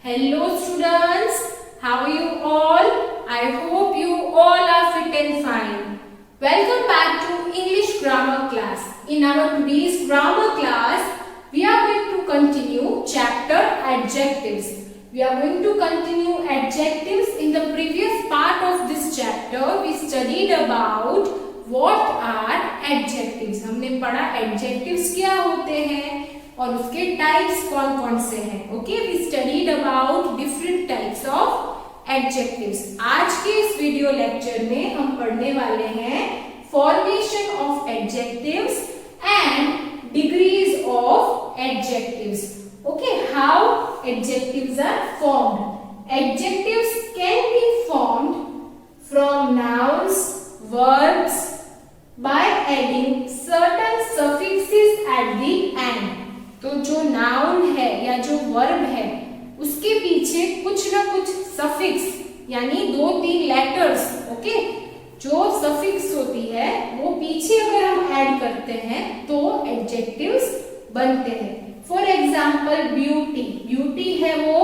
Hello students, how are you all? I hope you all are fit and fine. Welcome back to English grammar class. In our today's grammar class, we are going to continue chapter adjectives. We are going to continue adjectives. In the previous part of this chapter, we studied about what are adjectives. हमने पढ़ा adjectives क्या होते हैं और उसके types कौन कौन से हैं. Okay, we studied about different types of adjectives. आज के इस वीडियो लेक्चर में हम पढ़ने वाले हैं formation of adjectives and degrees of adjectives. Okay, how adjectives are formed. Adjectives can be formed from nouns, verbs by adding certain suffixes at the end. तो जो नाउन है या जो वर्ब है उसके पीछे कुछ ना कुछ सफिक्स यानी 2-3 लेटर्स, ओके, जो सफिक्स होती है वो पीछे अगर हम ऐड करते हैं तो एडजेक्टिव्स बनते हैं. For example beauty. ब्यूटी है वो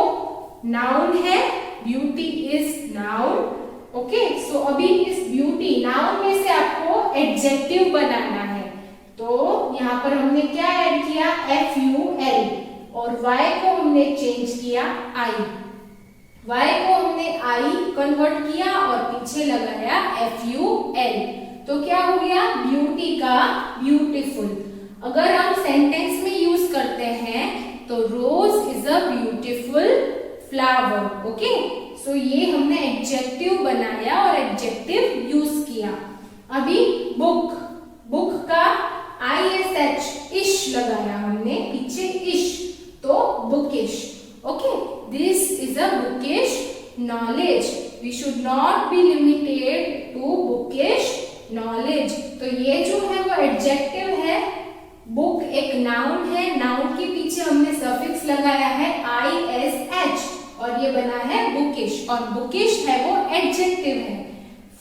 नाउन है, ब्यूटी इज नाउन. ओके, सो अभी इस ब्यूटी नाउन में से आपको एडजेक्टिव बनाना है. तो यहाँ पर हमने क्या ऐड किया, FUL, और Y को हमने चेंज किया I. Y को हमने I कन्वर्ट किया और पीछे लगाया FUL. तो क्या हो गया, ब्यूटी का ब्यूटीफुल. अगर हम सेंटेंस में यूज करते हैं तो rose is a beautiful flower. Okay, so ये हमने एडजेक्टिव बनाया और एडजेक्टिव यूज किया. अभी बुक. बुक का ISH इश लगाया हमने पीछे इश, तो bookish. Okay, this is a bookish knowledge. We should not be limited to bookish knowledge. तो ये जो है वो एडजेक्टिव है. बुक एक नाउन है, नाउन के पीछे हमने सफिक्स लगाया है ISH और ये बना है बुकिश, और बुकिश है वो एडजेक्टिव है.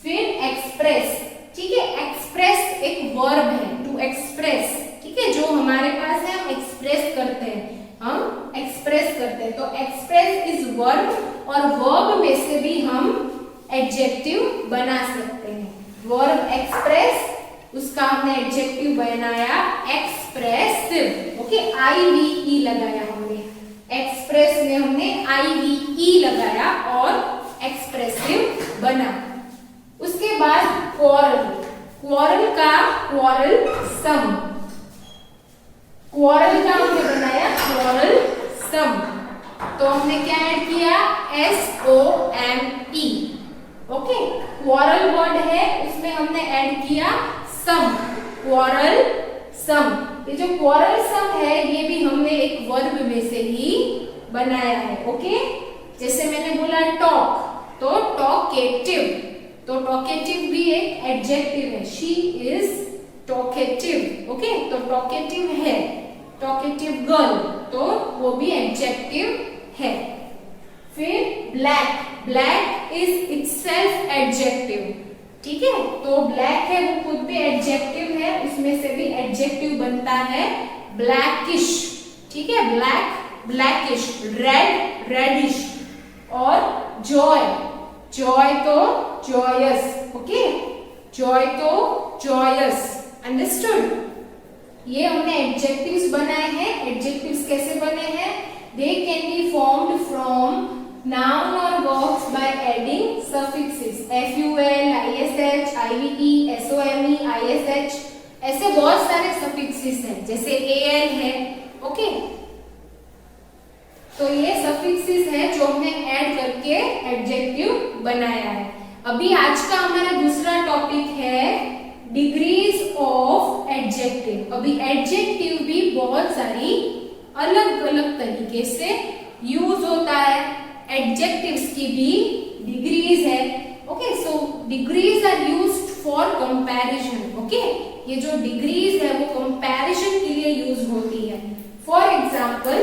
फिर एक्सप्रेस. ठीक है, एक्सप्रेस एक वर्ब है, टू एक्सप्रेस. ठीक है, जो हमारे पास है हम एक्सप्रेस करते हैं, हम एक्सप्रेस करते हैं. तो एक्सप्रेस इज वर्ब और वर्ब में से भी हम एडजेक्टिव बना सकते हैं. वर्ब एक्सप्रेस, उसका हमने एडजेक्टिव बनाया एक्सप्रेसिव. ओके, IVE लगाया हमने. एक्सप्रेस में हमने IVE लगाया और एक्सप्रेसिव बना. उसके बाद क्वारल. क्वारल का क्वारल सम. क्वारल का हमने बनाया क्वारल सम. तो हमने क्या ऐड किया, SOME. ओके, क्वारल वर्ड है उसमें हमने ऐड किया सम. क्वारल सम. ये जो क्वारल सम है ये भी हमने एक वर्ब में से ही बनाया है. ओके, जैसे मैंने बोला टॉक, तो टॉकेटिव. तो टॉकेटिव भी एक एडजेक्टिव है. She is talkative. ओके, तो टॉकेटिव है. टॉकेटिव गर्ल, तो वो भी एडजेक्टिव है. फिर black. Black is itself adjective. ठीक है, तो ब्लैक है वो खुद भी एडजेक्टिव है, उसमें से भी एडजेक्टिव बनता है ब्लैकिश. ठीक है, ब्लैक ब्लैकिश, रेड रेडिश. और जॉय. जॉय तो जॉयस. ओके, जॉय तो जॉयस. अंडरस्टूड. ये हमने एडजेक्टिव्स बनाए हैं. एडजेक्टिव्स कैसे बने हैं, they can be formed from noun or verbs by adding suffixes FUL, ISH, IVE, SOME, ISH. ऐसे बहुत सारे suffixes हैं, जैसे AL है. ओके, तो ये suffixes है जो हमने ऐड करके एडजेक्टिव बनाया है. अभी आज का हमारा दूसरा टॉपिक है डिग्रीज ऑफ एडजेक्टिव. अभी एडजेक्टिव भी बहुत सारी अलग अलग तरीके से यूज होता है. एडजेक्टिव्स की भी डिग्रीज है. Okay, so degrees are used for comparison. Okay, ये जो डिग्रीज है वो कंपैरिजन के लिए यूज होती है. फॉर एग्जांपल,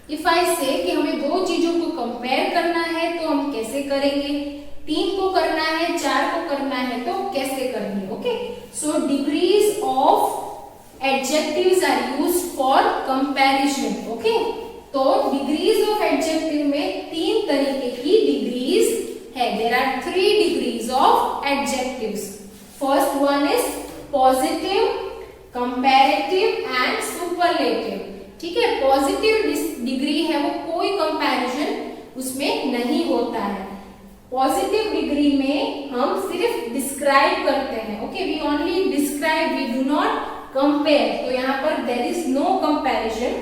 इफ आई से कि हमें दो चीजों को कंपेयर करना है तो हम कैसे करेंगे, 3 को करना है, 4 को करना है तो कैसे करेंगे. Okay, so degrees of adjectives are used for comparison. Okay, तो degrees of adjective adjectives. First one is positive, comparative and superlative. ठीक है, पॉजिटिव डिग्री है वो कोई कंपैरिजन उसमें नहीं होता है. पॉजिटिव डिग्री में हम सिर्फ डिस्क्राइब करते हैं. Okay, we only describe, we do not compare. तो यहाँ पर there is no comparison.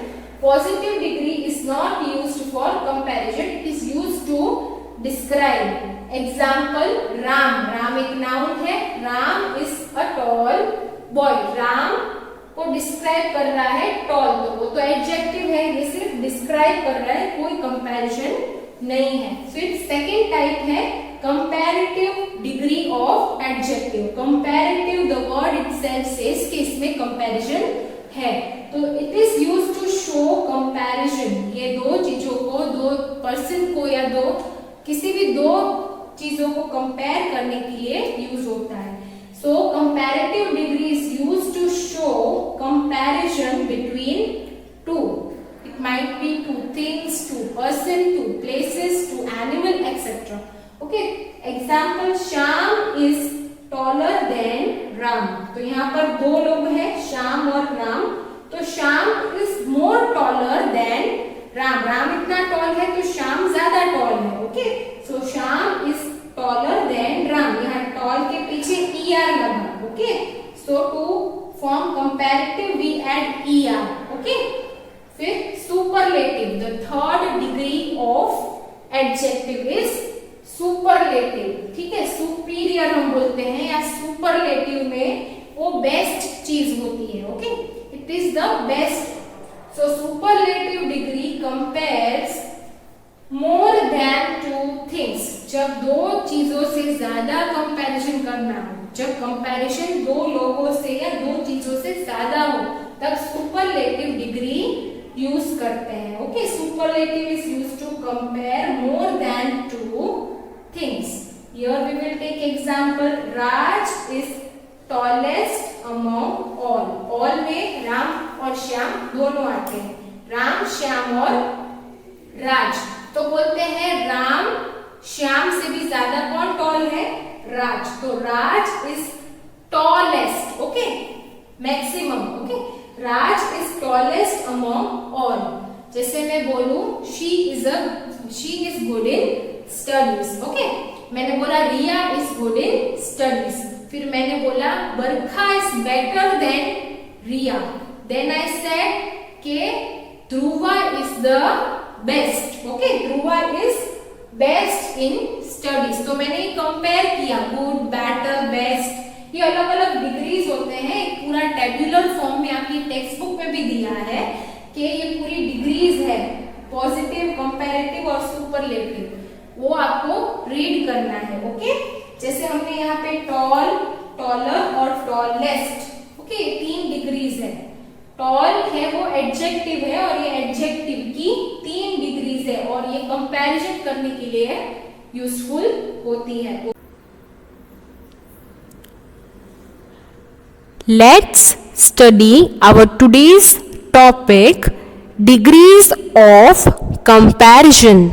Positive degree is not used for comparison, it is used to describe. Example, Ram. Ram एक नाउन है. Ram is a tall boy. Ram को describe कर रहा है toll, तो वो तो एडजेक्टिव है, ये सिर्फ डिस्क्राइब कर रहा है, कोई कंपैरिजन नहीं है. सो इट सेकंड टाइप है comparative degree of adjective. Comparative the word itself says कि इसमें कंपैरिजन है, तो it is used to show comparison. ये दो चीजों को, दो पर्सन को या दो किसी भी दो चीजों को कंपेयर करने के लिए यूज होता है. So comparative degree is used to show comparison between two. It might be two things, two person, two places, two animal, etc. Okay. Example, Shyam is taller than Ram. तो यहाँ पर दो लोग हैं, श्याम और राम. तो Shyam is more taller than Ram. Ram इतना toll है तो श्याम ज्यादा टॉल है. Okay, so Shyam is taller than Ram. यहाँ टॉल के पीछे er लगा. Okay, so to form comparative we add er. Okay, फिर superlative, the third degree of adjective is superlative. ठीक है, superior हम बोलते हैं या superlative में वो बेस्ट चीज होती है. Okay, it is the best. So superlative degree compares more than two things. जब दो चीजों से ज्यादा कंपैरिजन करना हो, जब कंपैरिजन दो लोगों से या दो चीजों से ज्यादा हो, तब सुपरलेटिव डिग्री यूज करते हैं. Okay, superlative is used to compare more than two things. Here we will take example. Raj is tallest among all. All में राम और श्याम दोनों आते हैं. राम, श्याम और राज. तो बोलते हैं राम श्याम से भी ज्यादा कौन टॉल है? राज. तो Raj is tallest. Okay, maximum. Okay, Raj is tallest among all. जैसे मैं बोलूं she is good in studies. Okay, मैंने बोला Riya is good in studies. फिर मैंने बोला Barkha is better than Riya. Then I said के Dhruva is the best. Okay, Dhruva is best in studies. तो मैंने कंपेयर किया गुड, बेटर, बेस्ट. ये अलग अलग डिग्रीज होते हैं. एक पूरा टेबुलर फॉर्म में आपकी टेक्स्ट बुक में भी दिया है कि ये पूरी डिग्रीज है, पॉजिटिव, कंपैरेटिव और सुपरलेटिव. वो आपको रीड करना है. ओके, जैसे हमने यहाँ पे टॉल, टॉलर और टॉलेस्ट. ओके, तीन डिग्रीज है. टॉल है वो एडजेक्टिव है और ये एडजेक्टिव की तीन डिग्रीज है और ये कंपैरिजन करने के लिए यूजफुल होती है. Let's study our today's topic, degrees of comparison.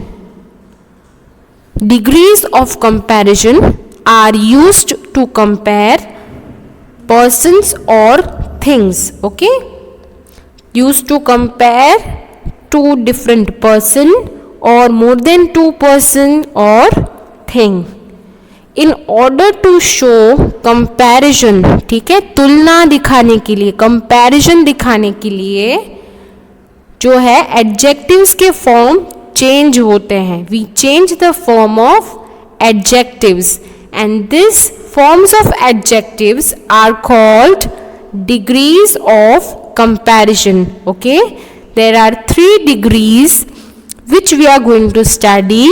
Degrees of comparison are used to compare persons or things. Okay, used to compare two different person or more than two person or thing in order to show comparison. ठीक है, तुलना दिखाने के लिए, comparison दिखाने के लिए जो है adjectives के form change होते हैं. We change the form of adjectives and these forms of adjectives are called degrees of comparison. Okay, there are three degrees which we are going to study: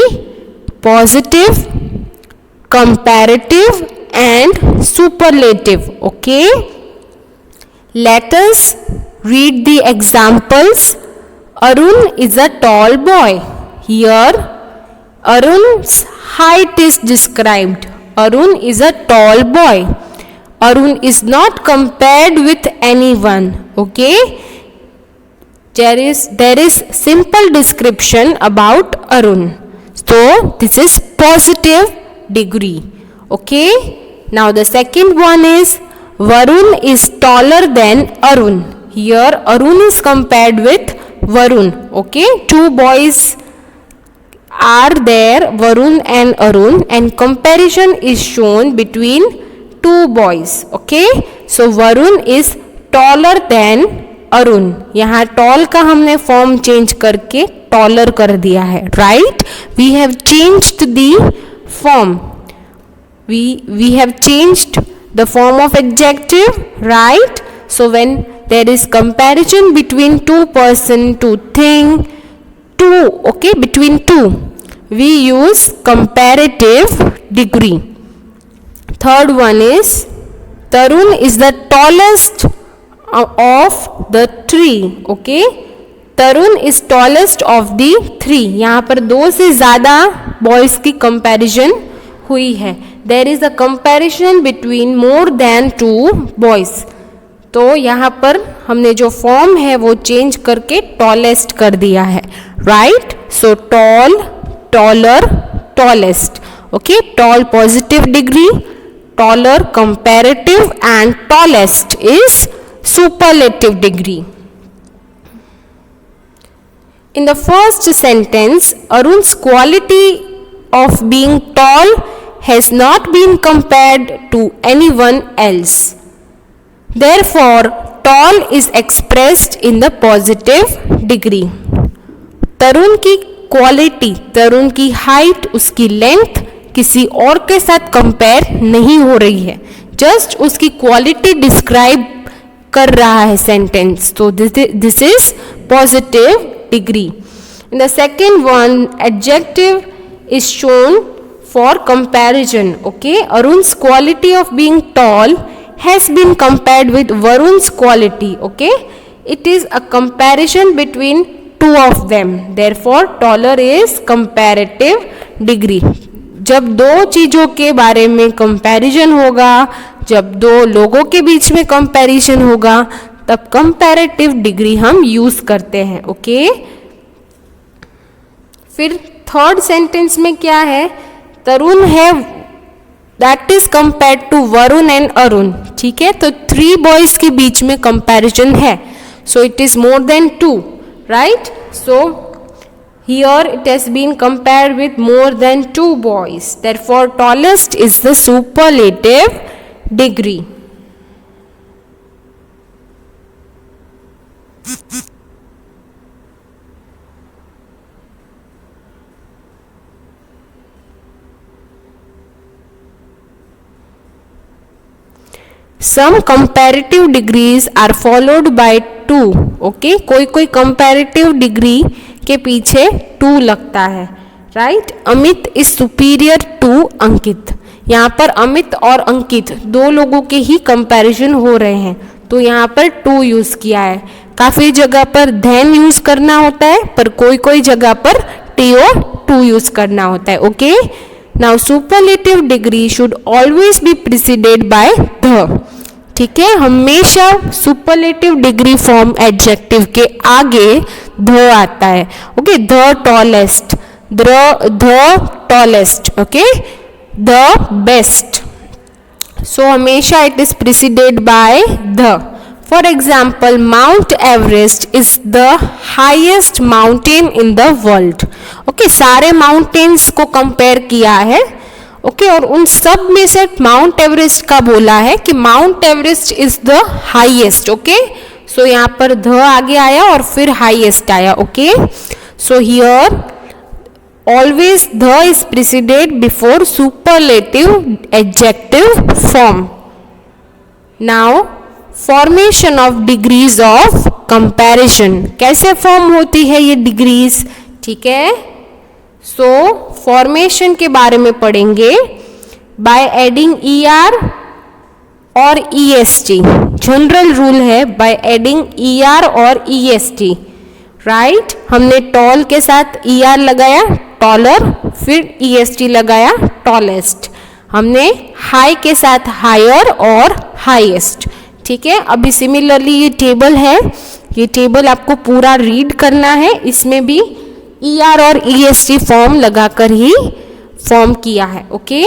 positive, comparative and superlative. Okay, let us read the examples. Arun is a tall boy. Here Arun's height is described. Arun is a tall boy. Arun is not compared with anyone. Okay, there is simple description about Arun. So this is positive degree. Okay, Now the second one is Varun is taller than Arun. Here Arun is compared with Varun. Okay, two boys are there, Varun and Arun, and comparison is shown between two boys. Okay, so Varun is taller than Arun. यहाँ tall का हमने form change करके taller कर दिया है, right? We have changed the form. We have changed the form of adjective, right? So when there is comparison between two person, two thing, two, okay, between two, we use comparative degree. Third one is Tarun is the tallest of the three. Okay, Tarun is tallest of the three. यहाँ पर दो से ज़्यादा boys की comparison हुई है. There is a comparison between more than two boys. तो यहाँ पर हमने जो फॉर्म है वो चेंज करके टॉलेस्ट कर दिया है, right? So tall, taller, tallest. Okay, tall positive degree, taller comparative, and tallest is superlative degree. In the first sentence, Arun's quality of being tall has not been compared to anyone else. Therefore, tall is expressed in the positive degree. तरुण की quality, तरुण की height, उसकी length किसी और के साथ compare नहीं हो रही है, जस्ट उसकी क्वालिटी डिस्क्राइब कर रहा है सेंटेंस. तो this is positive degree. In the second one, adjective is shown for comparison. Okay, Arun's quality of being tall has been compared with Varun's quality. Okay, it is a comparison between two of them. Therefore, taller is comparative degree. जब दो चीज़ों के बारे में comparison होगा, जब दो लोगों के बीच में कंपैरिजन होगा, तब कंपैरेटिव डिग्री हम यूज करते हैं. ओके, फिर थर्ड सेंटेंस में क्या है? तरुण है that is compared to Varun and Arun. ठीक है, तो थ्री बॉयज के बीच में कंपैरिजन है, so it is more than two, right? So here it has been compared with more than two boys. Therefore, tallest is the superlative degree. Some comparative degrees are followed by two. Okay, कोई comparative degree के पीछे to लगता है, right? Amit is superior to Ankit. यहाँ पर अमित और अंकित दो लोगों के ही कंपैरिजन हो रहे हैं, तो यहाँ पर टू यूज किया है. काफी जगह पर देन यूज करना होता है, पर कोई जगह पर टीओ टू यूज करना होता है. Okay, now superlative degree should always be preceded by the. ठीक है, हमेशा सुपरलेटिव डिग्री फॉर्म एडजेक्टिव के आगे ध आता है. Okay, the tallest, the tallest, okay, the best. So हमेशा it is preceded by the. For example, Mount Everest is the highest mountain in the world. Okay, सारे mountains को compare किया है. Okay, और उन सब में से माउंट एवरेस्ट का बोला है कि Mount Everest is the highest. Okay, so यहाँ पर ध आगे आया और फिर हाईएस्ट आया. Okay, so here always the is preceded before superlative adjective form. Now formation of degrees of comparison. कैसे फॉर्म होती है ये डिग्रीज? ठीक है, सो फॉर्मेशन के बारे में पढ़ेंगे. बाय एडिंग ER और EST. जनरल रूल है बाय एडिंग ER और EST, राइट? हमने टॉल के साथ ER लगाया टॉलर, फिर EST लगाया टॉलेस्ट. हमने हाई के साथ हायर और हाईएस्ट. ठीक है, अभी सिमिलरली ये टेबल है, ये टेबल आपको पूरा रीड करना है. इसमें भी ER और EST फॉर्म लगाकर ही फॉर्म किया है. Okay,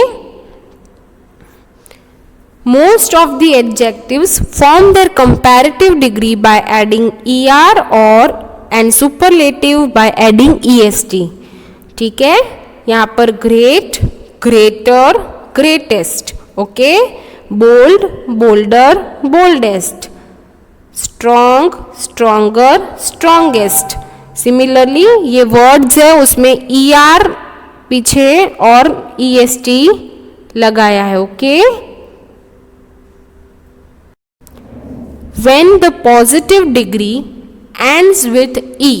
Most of the adjectives form their comparative degree by adding er or and superlative by adding est. ठीक है, यहाँ पर great, greater, greatest, okay, bold, bolder, boldest, strong, stronger, strongest. Similarly ये words है उसमें er पीछे और est लगाया है, okay. When the positive degree ends with e,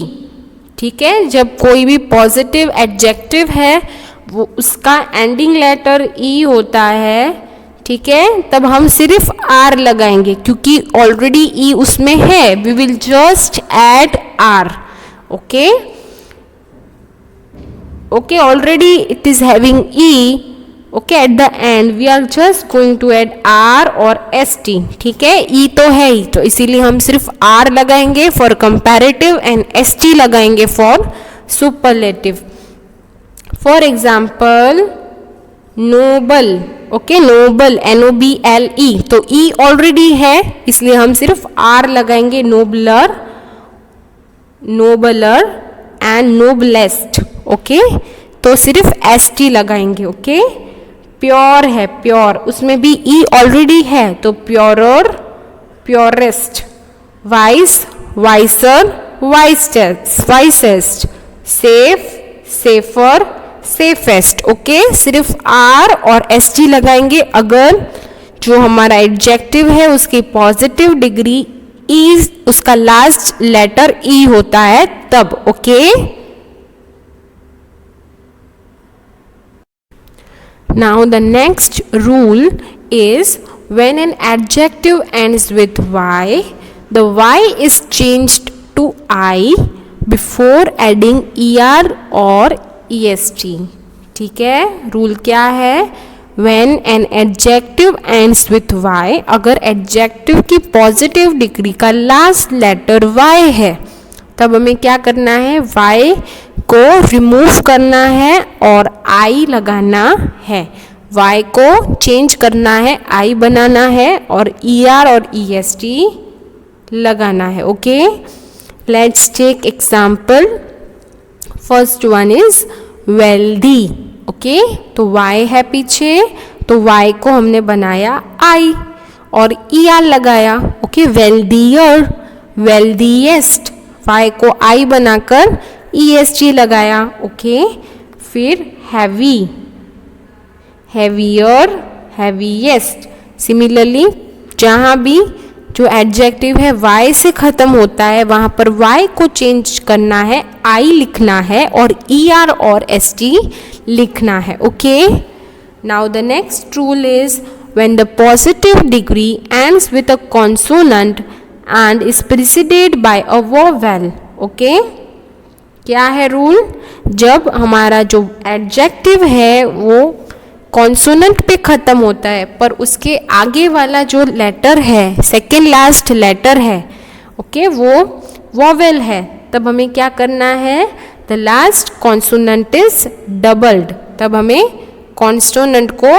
ठीक है, जब कोई भी पॉजिटिव एडजेक्टिव है वो उसका एंडिंग लेटर ई होता है, ठीक है, तब हम सिर्फ आर लगाएंगे क्योंकि ऑलरेडी ई उसमें है. We will just add R. Okay okay, already it is having E. Okay, at the end we are just going to add R और एस टी. ठीक है, ई तो है ही, तो इसीलिए हम सिर्फ आर लगाएंगे for comparative and S T लगाएंगे for superlative. For example noble. Okay, noble, NOBLE, तो ई ऑलरेडी है इसलिए हम सिर्फ आर लगाएंगे. Nobler, nobler and noblest. Okay, तो सिर्फ एस टी लगाएंगे. ओके, प्योर है, प्योर, उसमें भी ई ऑलरेडी है तो purer, purest. Wise, wiser, wisest, wisest. Safe, safer, safest. Okay, सिर्फ आर और एस टी लगाएंगे अगर जो हमारा एडजेक्टिव है उसकी पॉजिटिव डिग्री ई, उसका लास्ट लेटर ई होता है तब. Okay, now the next rule is when an adjective ends with y, the y is changed to I before adding er or est. ठीक है, रूल क्या है? when an adjective ends with y, अगर adjective की positive degree का last letter y है तब हमें क्या करना है? y को रिमूव करना है और आई लगाना है. y को चेंज करना है, आई बनाना है और er और est लगाना है. Okay, let's take example. First one is wealthy. Okay, तो y है पीछे तो y को हमने बनाया आई और er लगाया. ओके, वेल्दियर, वेल्दीएस्ट, y को आई बनाकर est लगाया. ओके, फिर हैवी, हैवियर, हैवीएस्ट. सिमिलरली जहाँ भी जो एडजेक्टिव है y से ख़त्म होता है वहाँ पर y को चेंज करना है, आई लिखना है और er और st लिखना है. Okay, now the next rule is when the positive degree ends with a consonant and is preceded by a vowel. Okay, क्या है रूल? जब हमारा जो एडजेक्टिव है वो कॉन्सोनेंट पे ख़त्म होता है पर उसके आगे वाला जो लेटर है, सेकेंड लास्ट लेटर है, ओके, वो वॉवेल है, तब हमें क्या करना है? The last consonant is doubled, तब हमें कॉन्सोनेंट को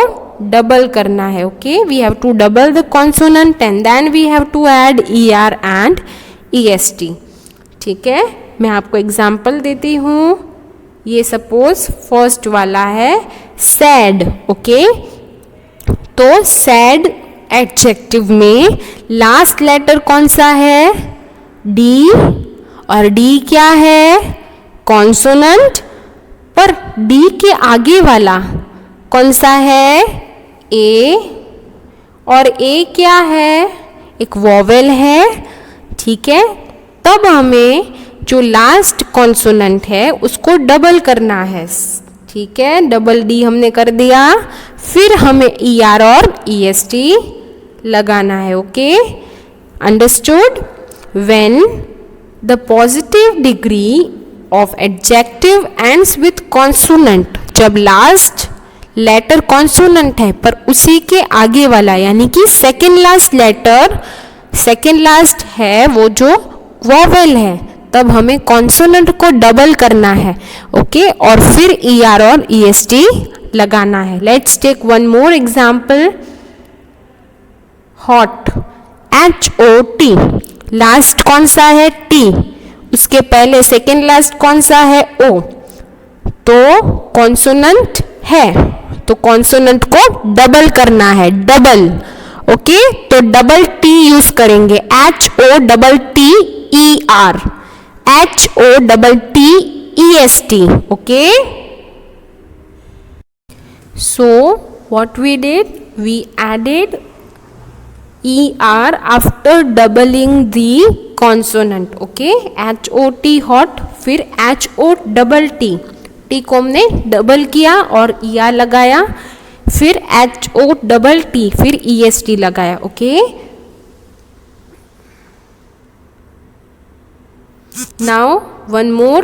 डबल करना है. Okay, we have to double the consonant and then we have to add er and est. ठीक है, मैं आपको एग्जाम्पल देती हूँ. ये सपोज फर्स्ट वाला है सैड. ओके, तो सैड एडजेक्टिव में लास्ट लेटर कौन सा है? डी, और डी क्या है? कॉन्सोनेंट. पर डी के आगे वाला कौन सा है? ए, और ए क्या है? एक वॉवेल है. ठीक है, तब हमें जो लास्ट कॉन्सोनेंट है उसको डबल करना है. ठीक है, डबल डी हमने कर दिया, फिर हमें er और est लगाना है. Okay, understood? When the positive degree of adjective ends with consonant, जब लास्ट लेटर कॉन्सोनेंट है पर उसी के आगे वाला यानी कि second last letter, second last है वो जो वॉवेल है, तब हमें कॉन्सोनेंट को डबल करना है. ओके, और फिर er और est लगाना है. Let's take one more example. Hot, HOT, last कौन सा है T, उसके पहले सेकेंड लास्ट कौन सा है O, तो कॉन्सोनेंट है, तो कॉन्सोनेंट को डबल करना है, डबल, ओके, तो डबल T यूज करेंगे, HOTTER, HOTTEST, okay. So what we did, we added ER after doubling the consonant, okay, HOT hot, फिर HOTT, T को हमने डबल किया और ER लगाया, फिर HOTT, फिर EST लगाया, okay. Now one more.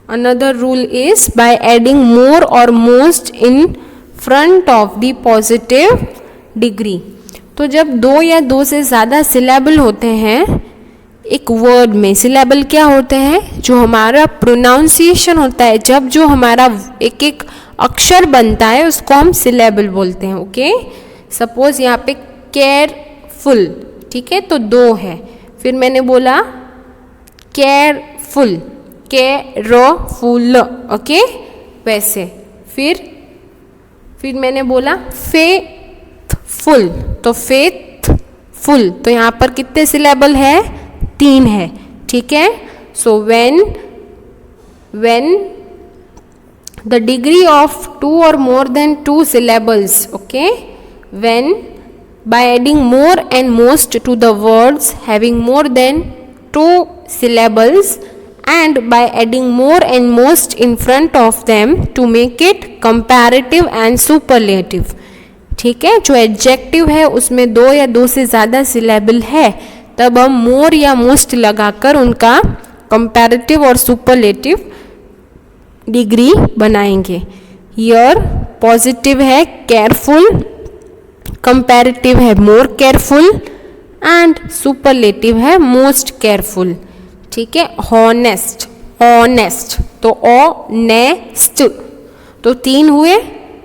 Another rule is by adding more or most in front of the positive degree. तो जब दो या दो से ज़्यादा सिलेबल होते हैं एक वर्ड में, सिलेबल क्या होते हैं, जो हमारा प्रोनाउंसिएशन होता है, जब जो हमारा एक एक अक्षर बनता है उसको हम सिलेबल बोलते हैं, ओके. सपोज यहाँ पे केयरफुल, ठीक है, तो दो है, फिर मैंने बोला केयरफुल, केयरफुल, ओके, वैसे फिर मैंने बोला फेथफुल, तो फेथफुल, तो यहाँ पर कितने सिलेबल है, 3 है, ठीक है. So when the degree of 2 or more than 2 syllables, okay, when by adding more and most to the words having more than 2 syllables and by adding more and most in front of them to make it comparative and superlative, ठीक है. जो adjective है उसमें 2 या 2 से ज़्यादा syllable है, तब हम मोर या मोस्ट लगाकर उनका कंपैरेटिव और सुपरलेटिव डिग्री बनाएंगे. हियर पॉजिटिव है केयरफुल, कंपैरेटिव है मोर केयरफुल एंड सुपरलेटिव है मोस्ट केयरफुल, ठीक है. हॉनेस्ट, ऑनेस्ट, तो ऑनेस्ट, तो 3 हुए,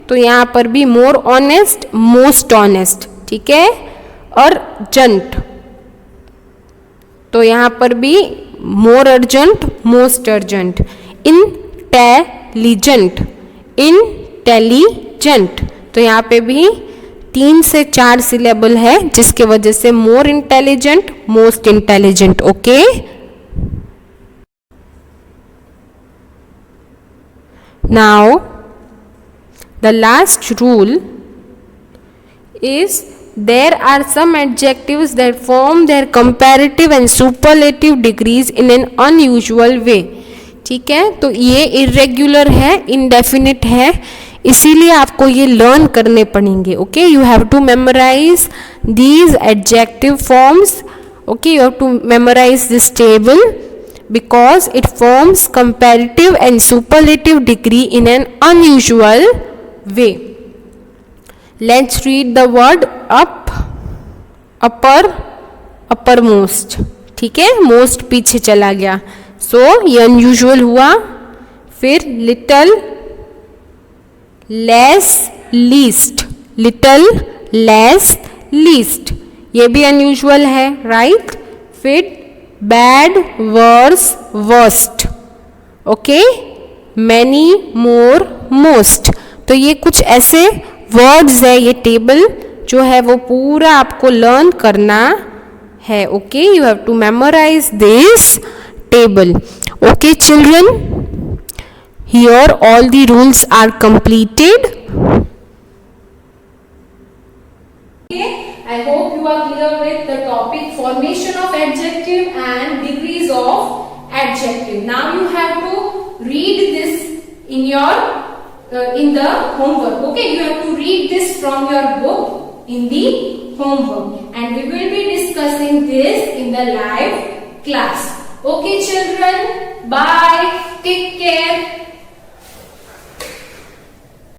तो यहाँ पर भी मोर ऑनेस्ट, मोस्ट ऑनेस्ट, ठीक है. अर्जेंट, तो यहाँ पर भी more urgent, most urgent. Intelligent, intelligent, तो यहाँ पे भी 3 से 4 सिलेबल है, जिसके वजह से more intelligent, most intelligent, okay. Now the last rule is there are some adjectives that form their comparative and superlative degrees in an unusual way, ठीक है. तो ये irregular है, indefinite है, इसीलिए आपको ये लर्न करने पड़ेंगे, okay. You have to memorize these adjective forms, okay. You have to memorize this table because it forms comparative and superlative degree in an unusual way. Let's read the word up, upper, uppermost, ठीक है. most पीछे चला गया, so ये unusual हुआ. फिर little, less, least, little, less, least, ये भी unusual है, right. फिर bad, worse, worst, okay. Many, more, most, तो ये कुछ ऐसे वर्ड्स है, ये टेबल जो है वो पूरा आपको लर्न करना है, okay. You have to memorize this table, okay children. Here all the rules are completed. I hope you are clear with the topic formation of adjective and degrees of adjective. Now you have to read this in your in the homework. Okay, you have to read this from your book in the homework, and we will be discussing this in the live class. Okay, children. Bye. Take care.